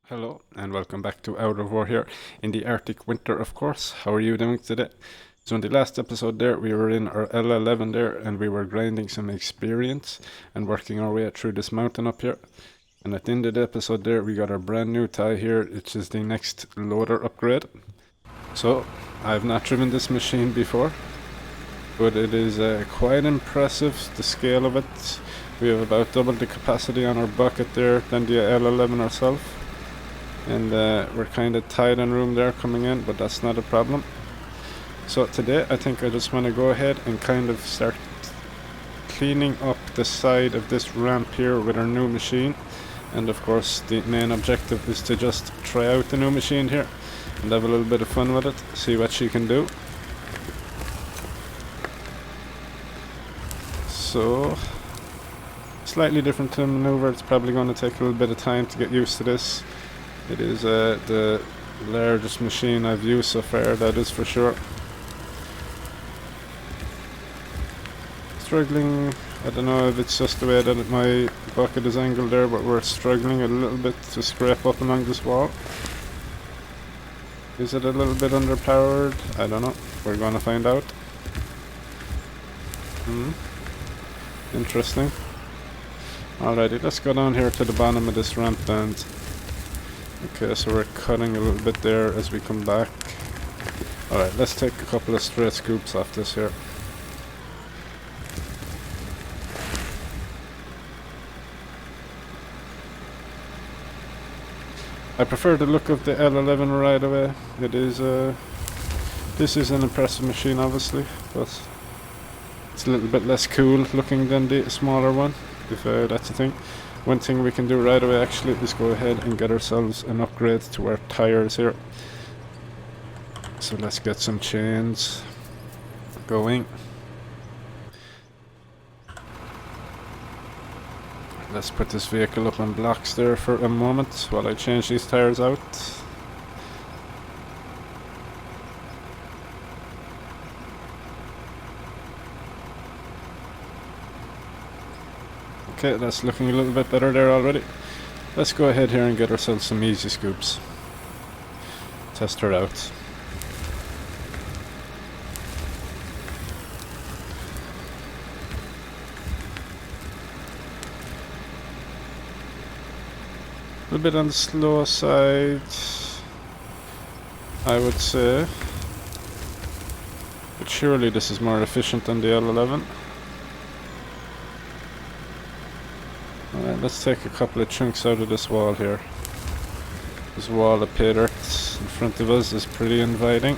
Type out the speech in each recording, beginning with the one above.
Hello and welcome back to Out of War here in the Arctic winter, of course. How are you doing today? So in the last episode there, we were in our L11 there and we were grinding some experience and working our way through this mountain up here. And at the end of the episode there, we got our brand new tie here, which is the next loader upgrade. So I've not driven this machine before, but it is quite impressive, the scale of it. We have about double the capacity on our bucket there than the L11 ourselves. And we're kind of tight on room there coming in, but that's not a problem. So today I think I just want to go ahead and kind of start cleaning up the side of this ramp here with our new machine. And of course the main objective is to just try out the new machine here and have a little bit of fun with it, see what she can do. So slightly different to maneuver. It's probably going to take a little bit of time to get used to this. It is the largest machine I've used so far, that is for sure. Struggling, I don't know if it's just the way that my bucket is angled there, but we're struggling a little bit to scrape up along this wall. Is it a little bit underpowered? I don't know. We're going to find out. Interesting. Alrighty, let's go down here to the bottom of this ramp and okay, so we're cutting a little bit there as we come back. Alright, let's take a couple of straight scoops off this here. I prefer the look of the L11 right away. It is this is an impressive machine obviously, but it's a little bit less cool looking than the smaller one, if that's a thing. One thing we can do right away actually is go ahead and get ourselves an upgrade to our tires here. So let's get some chains going. Let's put this vehicle up on blocks there for a moment while I change these tires out. Okay, that's looking a little bit better there already. Let's go ahead here and get ourselves some easy scoops. Test her out. A little bit on the slow side, I would say. But surely this is more efficient than the L11. Alright, let's take a couple of chunks out of this wall here. This wall of paydirt in front of us is pretty inviting.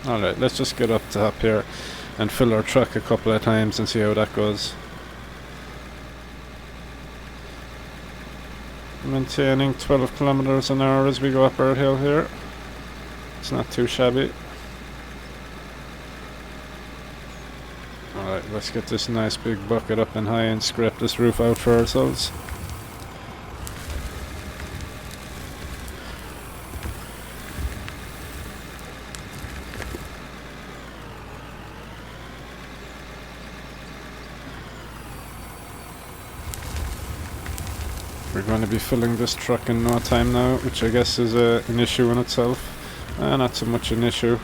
Alright, let's just get up top here and fill our truck a couple of times and see how that goes. Maintaining 12 kilometers an hour as we go up our hill here. It's not too shabby. Alright, let's get this nice big bucket up and high and scrape this roof out for ourselves. We're going to be filling this truck in no time now, which I guess is an issue in itself. Not so much an issue,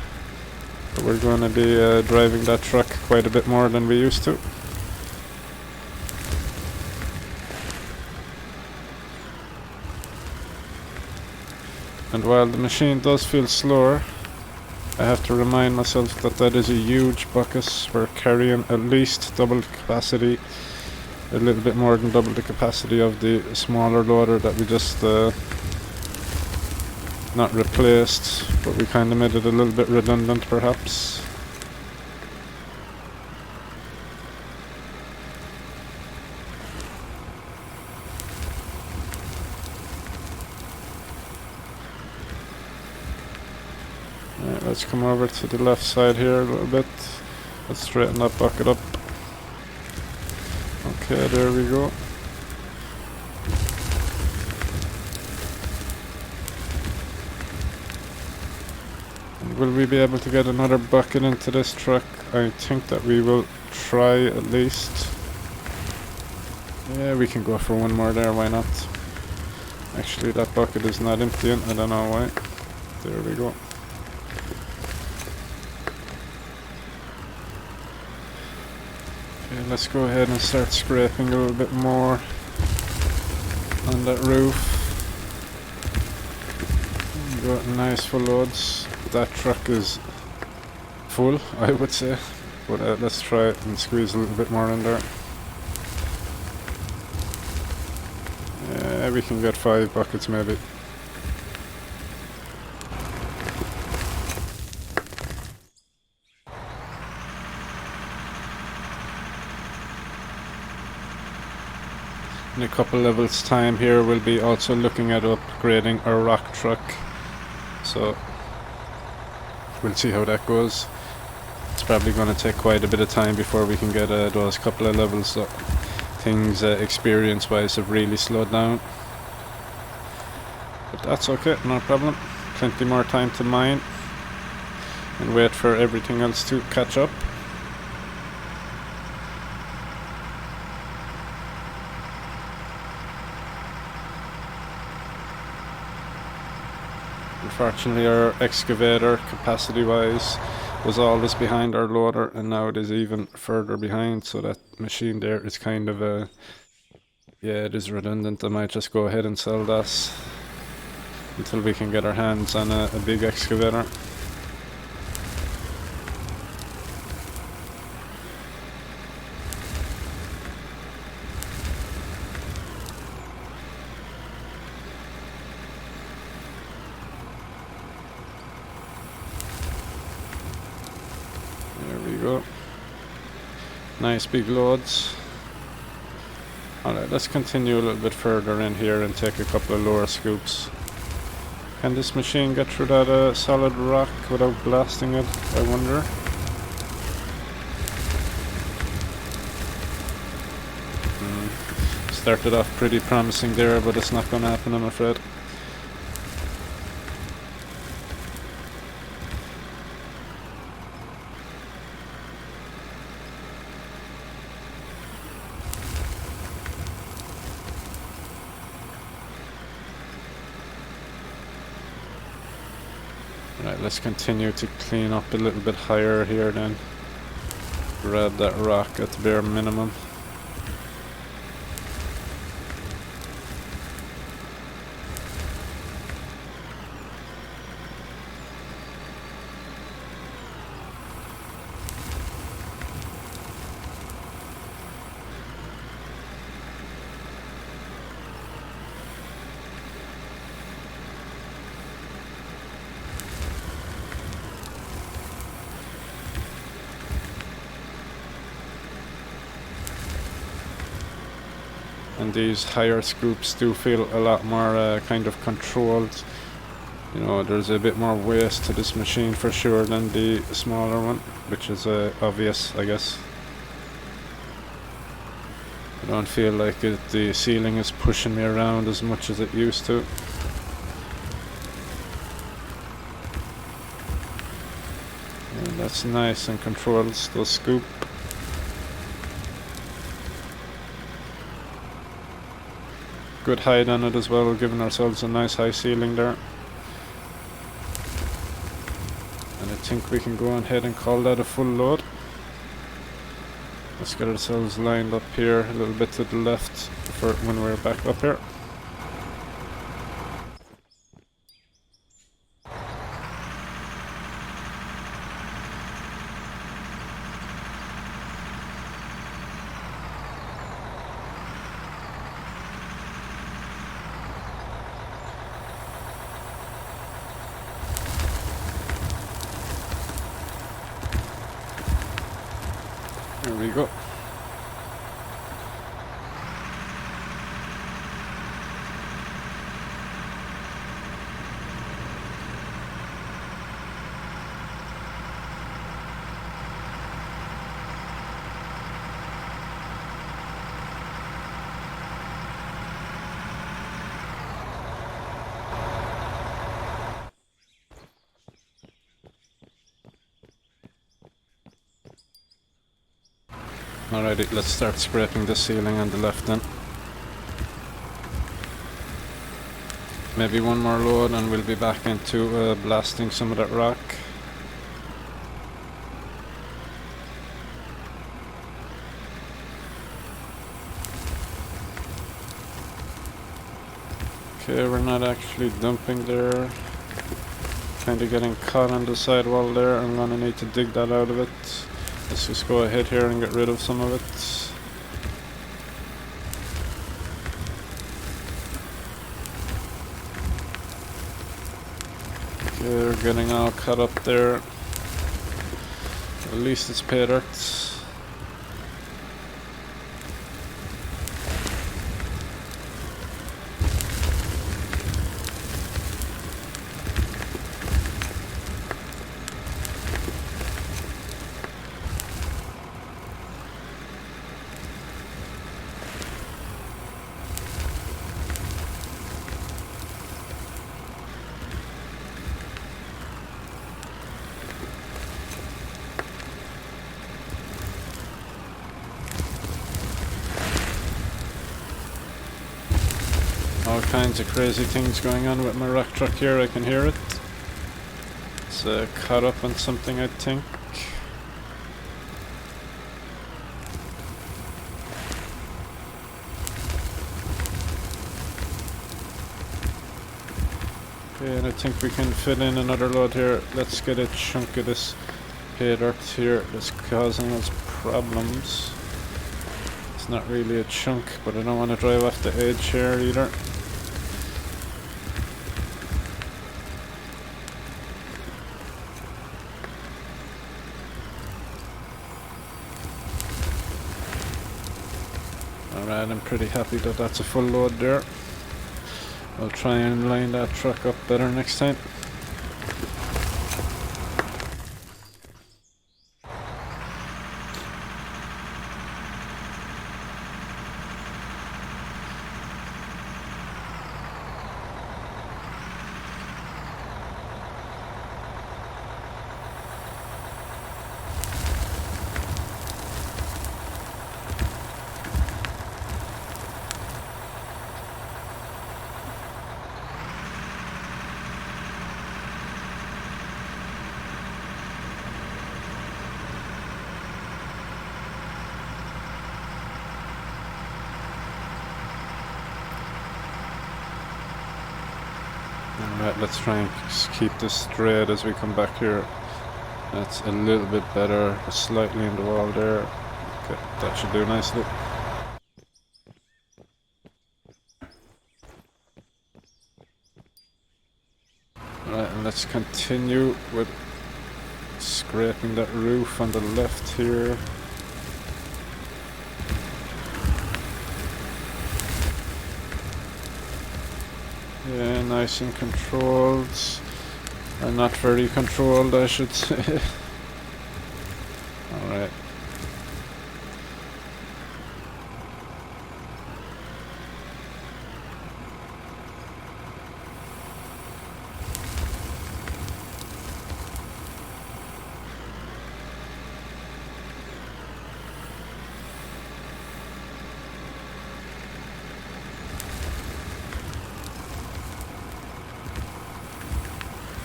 but we're going to be driving that truck quite a bit more than we used to. And while the machine does feel slower, I have to remind myself that that is a huge bucket. We're carrying at least double the capacity. A little bit more than double the capacity of the smaller loader that we just not replaced, but we kind of made it a little bit redundant perhaps. Right, let's come over to the left side here a little bit. Let's straighten that bucket up. Okay, there we go. will we be able to get another bucket into this truck? I think that we will try at least. Yeah, we can go for one more there, why not? Actually, that bucket is not emptying, I don't know why. There we go. Okay, let's go ahead and start scraping a little bit more on that roof. Got nice full loads. That truck is full, I would say. But let's try it and squeeze a little bit more in there. Yeah, we can get 5 buckets maybe. In a couple levels time here we'll be also looking at upgrading our rock truck, so we'll see how that goes. It's probably going to take quite a bit of time before we can get those couple of levels, so things experience wise have really slowed down, but that's okay, no problem. Plenty more time to mine and wait for everything else to catch up. Unfortunately, our excavator, capacity-wise, was always behind our loader, and now it is even further behind, so that machine there is kind of yeah, it is redundant. I might just go ahead and sell that until we can get our hands on a big excavator. There we go. Nice big loads. Alright, let's continue a little bit further in here and take a couple of lower scoops. Can this machine get through that solid rock without blasting it, I wonder? Started off pretty promising there, but it's not going to happen, I'm afraid. Right, let's continue to clean up a little bit higher here then. Grab that rock at the bare minimum. And these higher scoops do feel a lot more kind of controlled. You know, there's a bit more weight to this machine for sure than the smaller one, which is obvious, I guess. I don't feel like the ceiling is pushing me around as much as it used to. And that's nice and controlled, still scoop. Good height on it as well, giving ourselves a nice high ceiling there. And I think we can go ahead and call that a full load. Let's get ourselves lined up here a little bit to the left for when we're back up here. There we go. Alrighty, let's start scraping the ceiling on the left then. Maybe one more load and we'll be back into blasting some of that rock. Okay, we're not actually dumping there. Kinda getting caught on the sidewall there. I'm gonna need to dig that out of it. Let's just go ahead here and get rid of some of it. Okay, we're getting all caught up there. At least it's paydirt. All kinds of crazy things going on with my rock truck here, I can hear it. It's caught up on something, I think. Okay, and I think we can fit in another load here. Let's get a chunk of this paydirt here that's causing us problems. It's not really a chunk, but I don't want to drive off the edge here either. Alright, I'm pretty happy that that's a full load there. I'll try and line that truck up better next time. Alright, let's try and keep this straight as we come back here. That's a little bit better, slightly in the wall there. Okay, that should do nicely. Alright, and let's continue with scraping that roof on the left here. Yeah, nice and controlled. And not very controlled, I should say. Alright.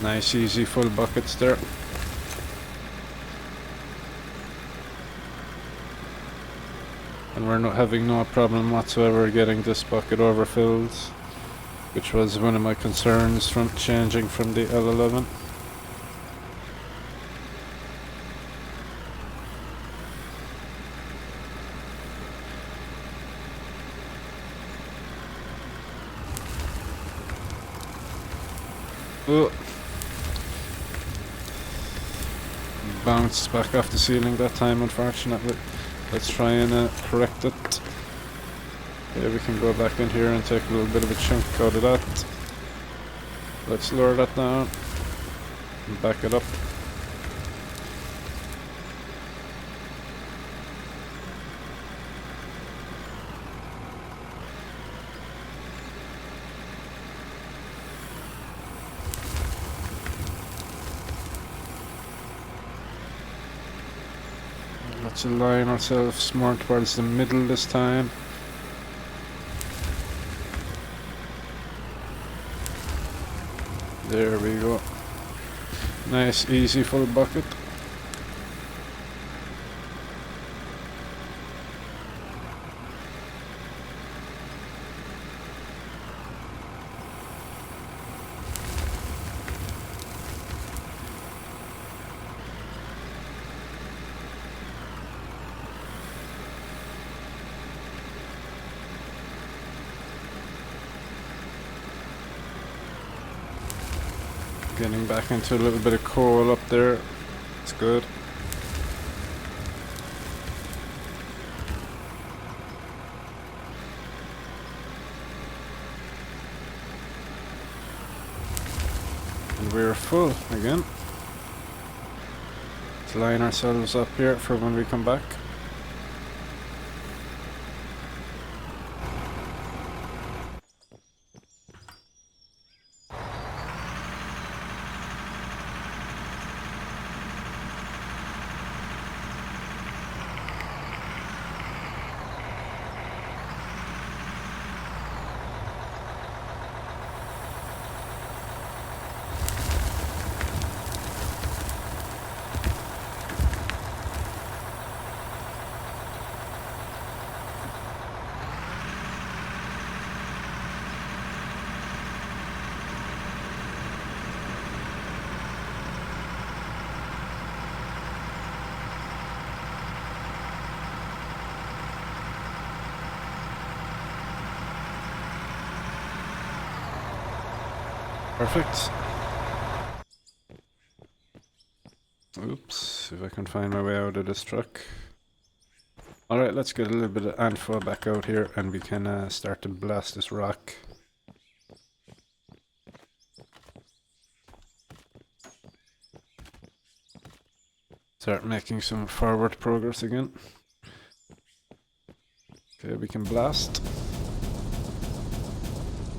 Nice easy full buckets there. And we're not having no problem whatsoever getting this bucket overfilled, which was one of my concerns from changing from the L11. Oh. Bounced back off the ceiling that time, unfortunately. Let's try and correct it. Yeah, we can go back in here and take a little bit of a chunk out of that. Let's lower that down and back it up. Let's align ourselves more towards the middle this time. There we go. Nice, easy full bucket. Getting back into a little bit of coal up there. It's good. And we're full again. Let's line ourselves up here for when we come back. Perfect. Oops, if I can find my way out of this truck. Alright, let's get a little bit of info back out here and we can start to blast this rock. Start making some forward progress again. Okay, we can blast.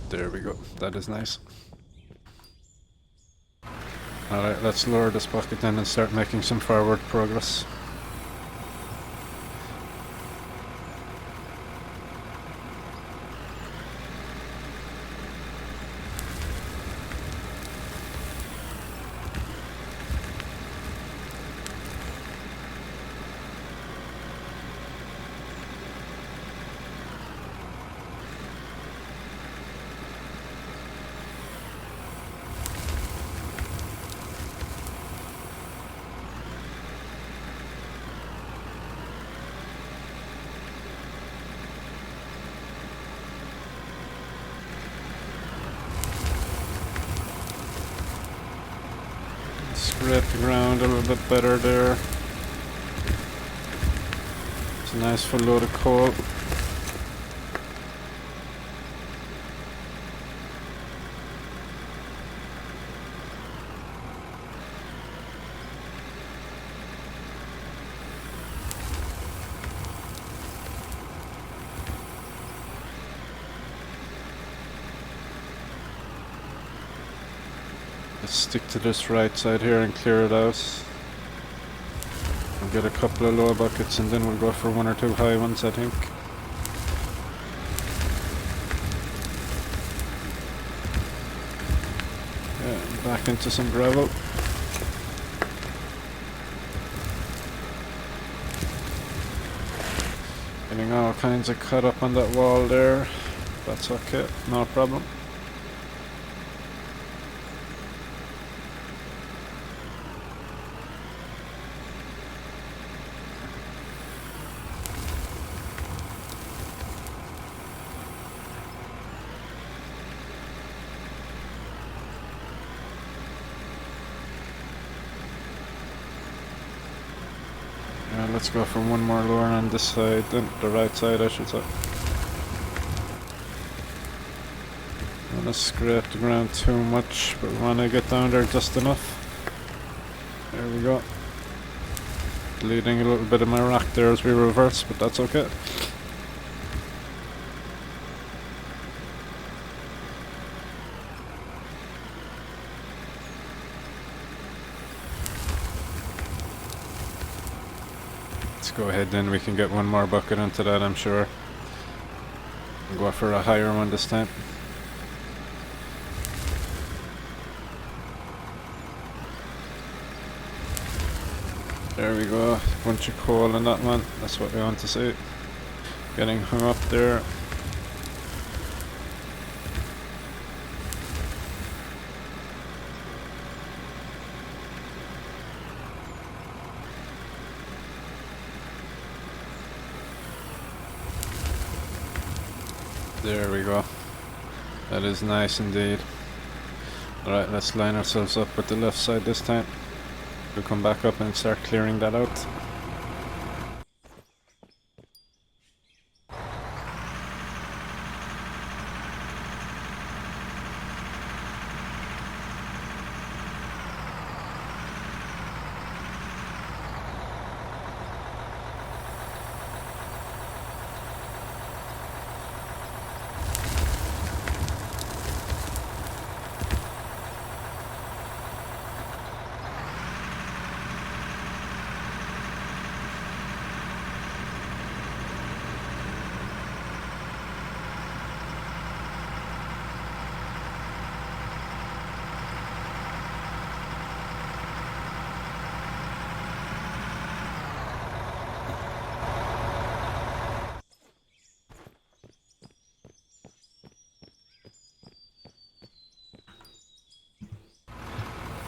There we go, that is nice. Alright, let's lower this bucket then and start making some forward progress. Scrape the ground a little bit better there. It's a nice full load of coal. Let's stick to this right side here and clear it out. We'll get a couple of low buckets and then we'll go for one or two high ones, I think. Yeah, back into some gravel. Getting all kinds of cut up on that wall there. That's okay, no problem. Let's go for one more lower on this side, then the right side I should say. Don't want to scrape the ground too much, but we want to get down there just enough. There we go. Bleeding a little bit of my rock there as we reverse, but that's okay. go ahead then, we can get one more bucket onto that, I'm sure. We'll go for a higher one this time. There we go, bunch of coal in that one, that's what we want to see. Getting hung up there. There we go. That is nice indeed. Alright, let's line ourselves up with the left side this time. We'll come back up and start clearing that out.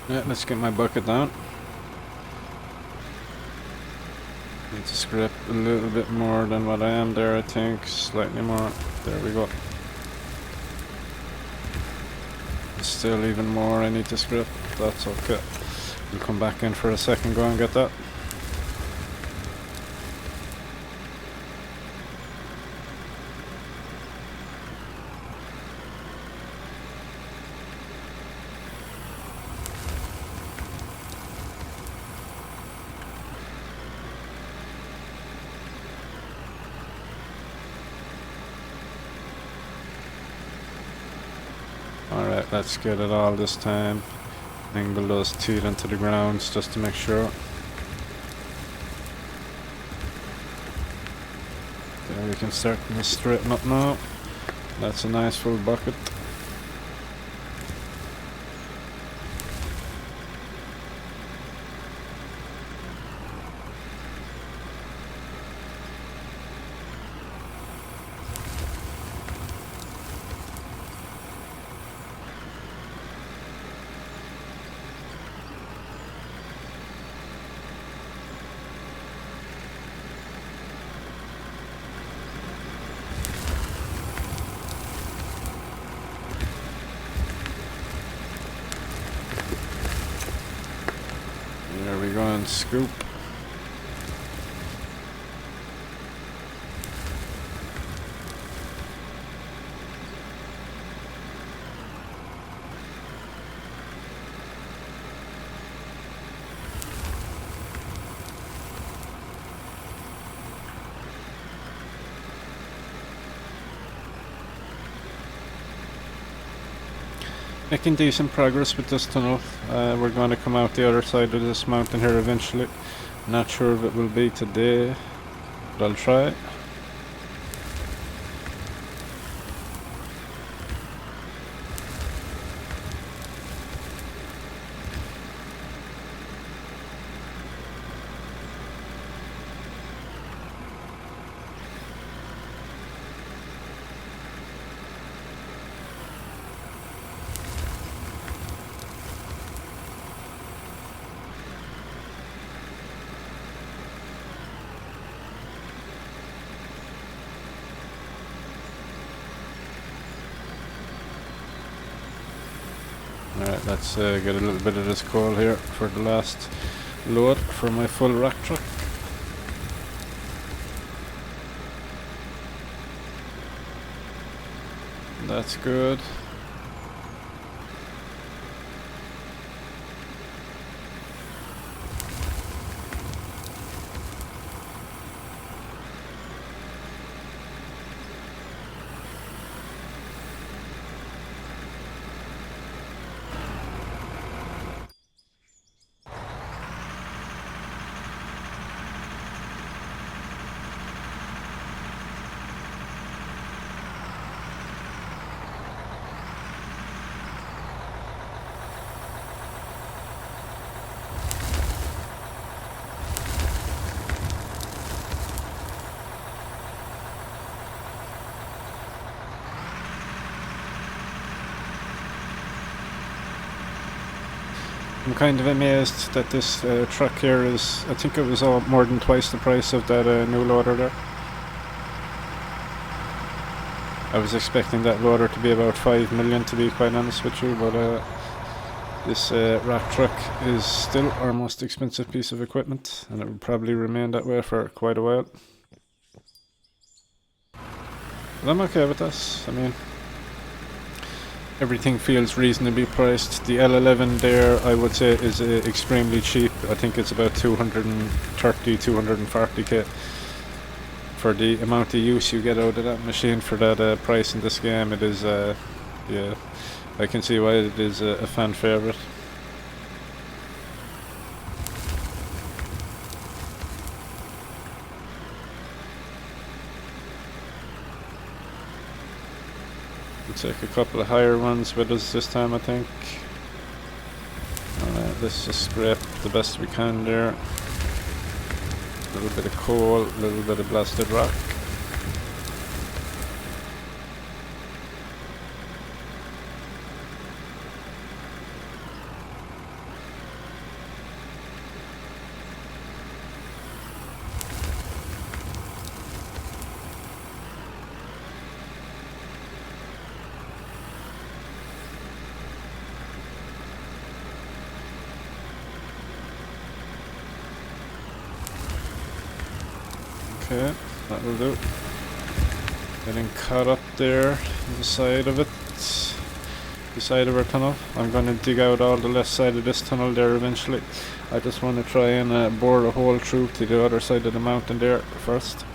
Yeah, let's get my bucket down. Need to scrap a little bit more than what I am there, I think. Slightly more. There we go. Still even more I need to scrap. That's okay. We'll come back in for a second, go and get that. Alright, let's get it all this time. Angle those teeth into the grounds just to make sure. There we can start to straighten up now. That's a nice full bucket. There we go, and scoop. Making decent progress with this tunnel. We're going to come out the other side of this mountain here eventually. Not sure if it will be today, but I'll try. Alright, let's get a little bit of this coal here for the last load for my full rock truck. That's good. I'm kind of amazed that this truck here is, I think it was more than twice the price of that new loader there. I was expecting that loader to be about 5 million, to be quite honest with you, but this rock truck is still our most expensive piece of equipment, and it will probably remain that way for quite a while. But I'm okay with this. I mean, everything feels reasonably priced. The L11 there, I would say, is extremely cheap. I think it's about 230, 240k. For the amount of use you get out of that machine for that price in this game, it is, yeah, I can see why it is a fan favorite. We'll take a couple of higher ones with us this time, I think. Let's just scrape the best we can there. A little bit of coal, a little bit of blasted rock. Okay, that will do. Getting caught up there on the side of it, the side of our tunnel. I'm going to dig out all the left side of this tunnel there eventually. I just want to try and bore a hole through to the other side of the mountain there first.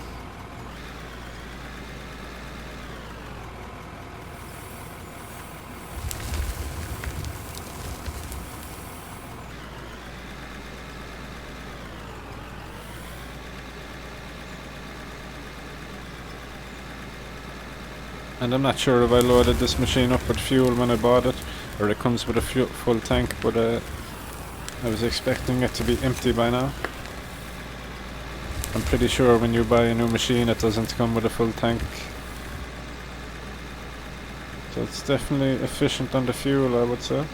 And I'm not sure if I loaded this machine up with fuel when I bought it, or it comes with a full tank, but I was expecting it to be empty by now. I'm pretty sure when you buy a new machine it doesn't come with a full tank. So it's definitely efficient on the fuel, I would say.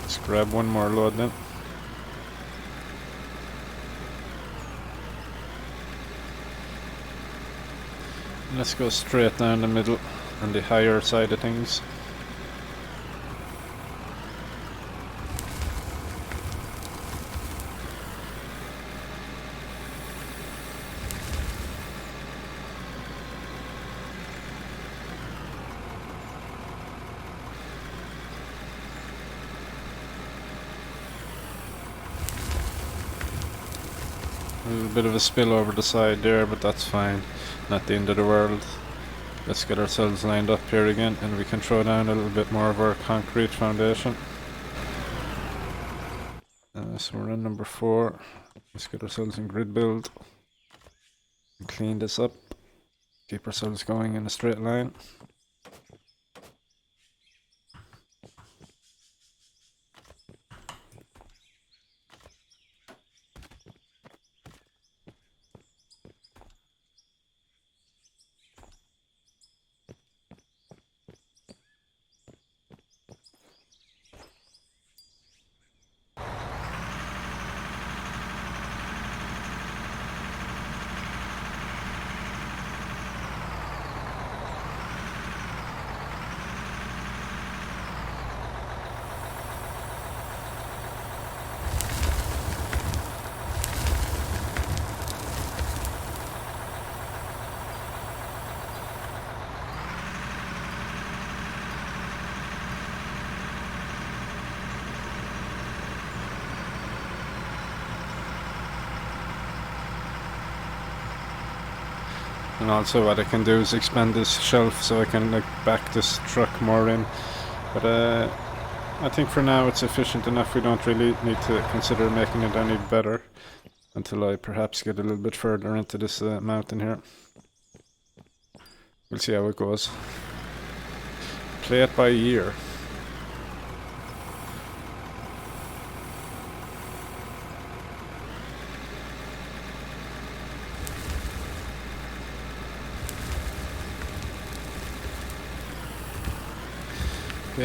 Let's grab one more load then. Let's go straight down the middle on the higher side of things. A little bit of a spill over the side there, but that's fine. Not the end of the world. Let's get ourselves lined up here again, and we can throw down a little bit more of our concrete foundation. So we're on number 4. Let's get ourselves in grid build and clean this up. Keep ourselves going in a straight line. And also what I can do is expand this shelf so I can back this truck more in. But I think for now it's efficient enough. We don't really need to consider making it any better until I perhaps get a little bit further into this mountain here. We'll see how it goes. Play it by ear.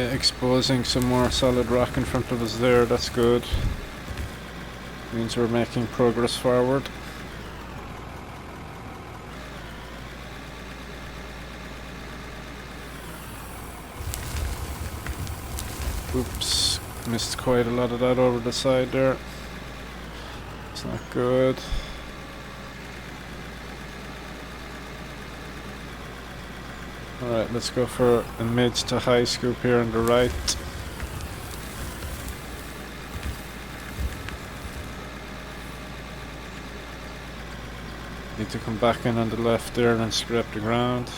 Okay, exposing some more solid rock in front of us there, that's good. Means we're making progress forward. Oops, missed quite a lot of that over the side there. It's not good. Alright, let's go for a mid to high scoop here on the right. Need to come back in on the left there and scrape the ground.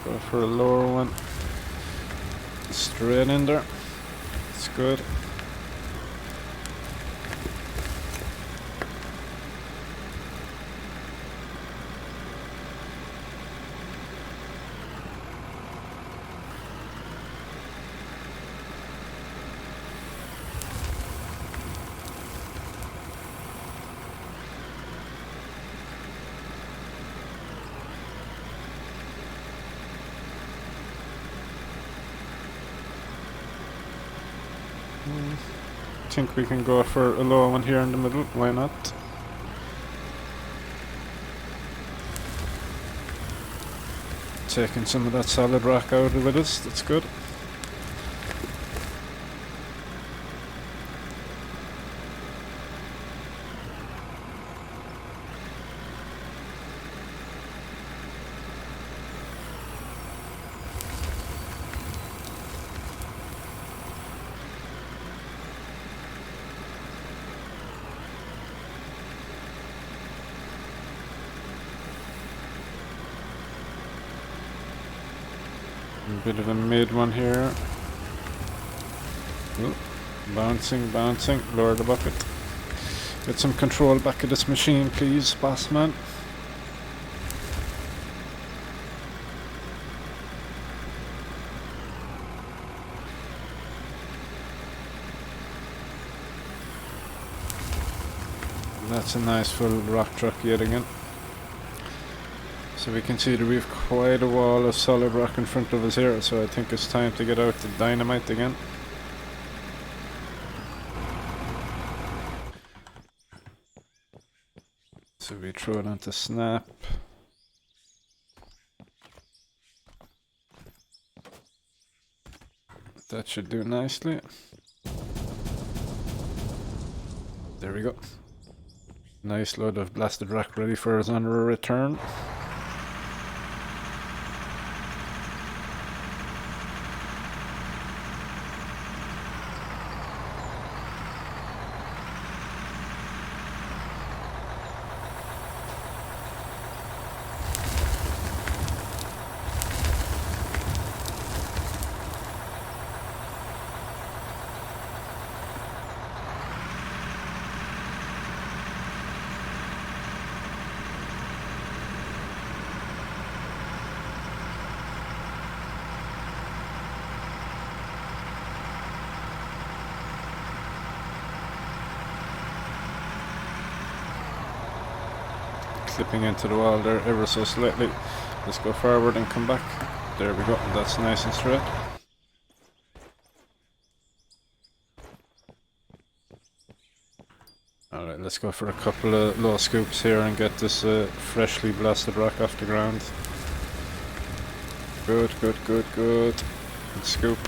Go for a lower one. Straight in there. It's good. I think we can go for a low one here in the middle, why not? Taking some of that solid rock out with us, that's good. A bit of a mid one here. Ooh, bouncing, lower the bucket. Get some control back of this machine, please, boss man. That's a nice full rock truck yet again. So we can see that we have quite a wall of solid rock in front of us here, so I think it's time to get out the dynamite again. So we throw it onto snap. That should do nicely. There we go. Nice load of blasted rock ready for us on our return. Clipping into the wall there ever so slightly. Let's go forward and come back. There we go, that's nice and straight. Alright, let's go for a couple of low scoops here and get this freshly blasted rock off the ground. Good. Good scoop.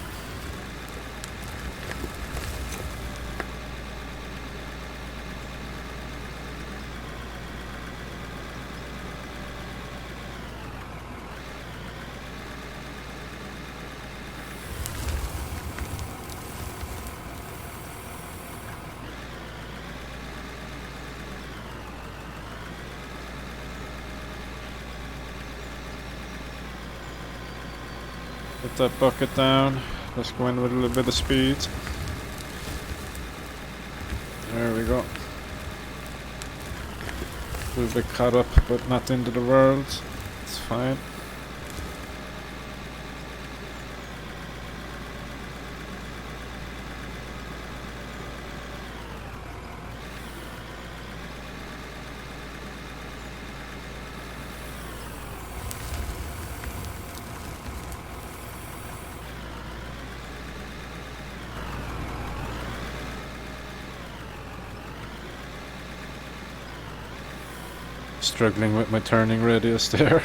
Put that bucket down. Let's go in with a little bit of speed. There we go. A little bit caught up, but not into the world. fine. Struggling with my turning radius there.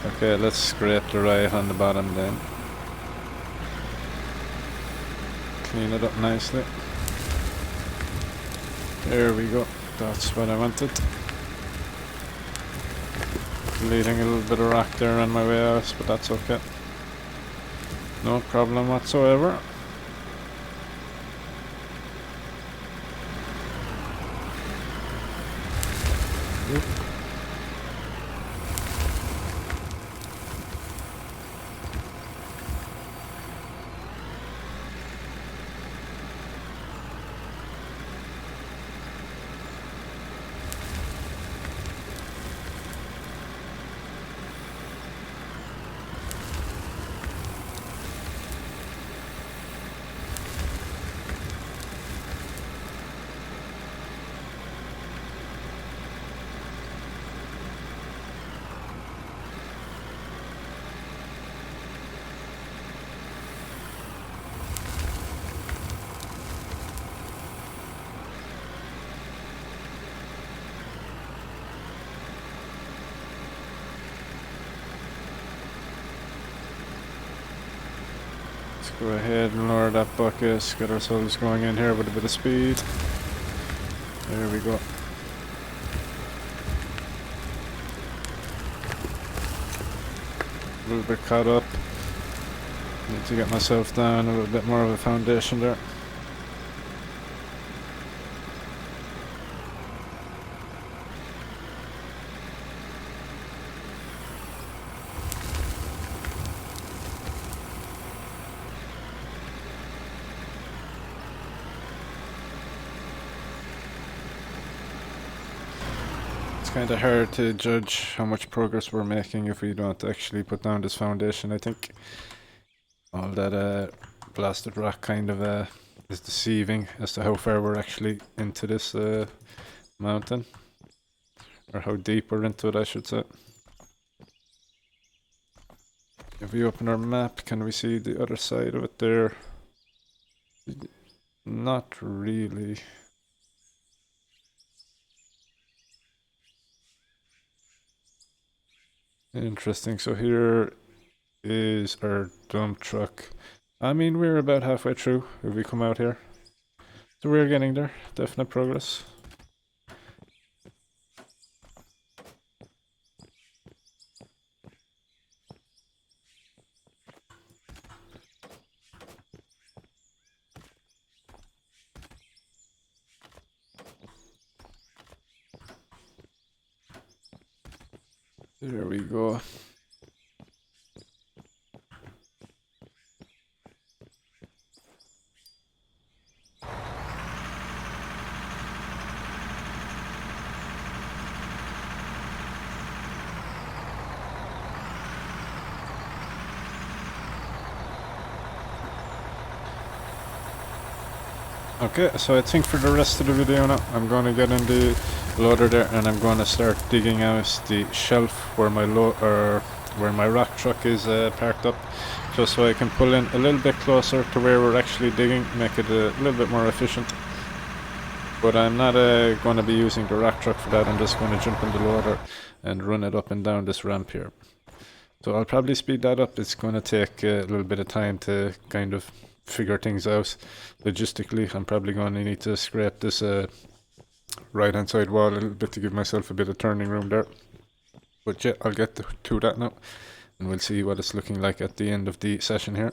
Okay, let's scrape the right on the bottom then. Clean it up nicely. There we go. That's what I wanted. Leaving a little bit of rock there on my way out, but that's okay. No problem whatsoever. Oop. Let's go ahead and lower that bucket, get ourselves going in here with a bit of speed. There we go. A little bit caught up. Need to get myself down a little bit more of a foundation there. Kind of hard to judge how much progress we're making if we don't actually put down this foundation. I think all that blasted rock kind of is deceiving as to how far we're actually into this mountain, or how deep we're into it, I should say. If we open our map, can we see the other side of it there? Not really. Interesting. So here is our dump truck. I mean, we're about halfway through if we come out here. So we're getting there. Definite progress. There we go. Okay, so I think for the rest of the video now, I'm going to get in the loader there and I'm going to start digging out the shelf where my where my rock truck is parked up, just so I can pull in a little bit closer to where we're actually digging, make it a little bit more efficient. But I'm not going to be using the rock truck for that. I'm just going to jump in the loader and run it up and down this ramp here. So I'll probably speed that up. It's going to take a little bit of time to kind of figure things out logistically. I'm probably going to need to scrape this right hand side wall a little bit to give myself a bit of turning room there. But yeah, I'll get to that now and we'll see what it's looking like at the end of the session here.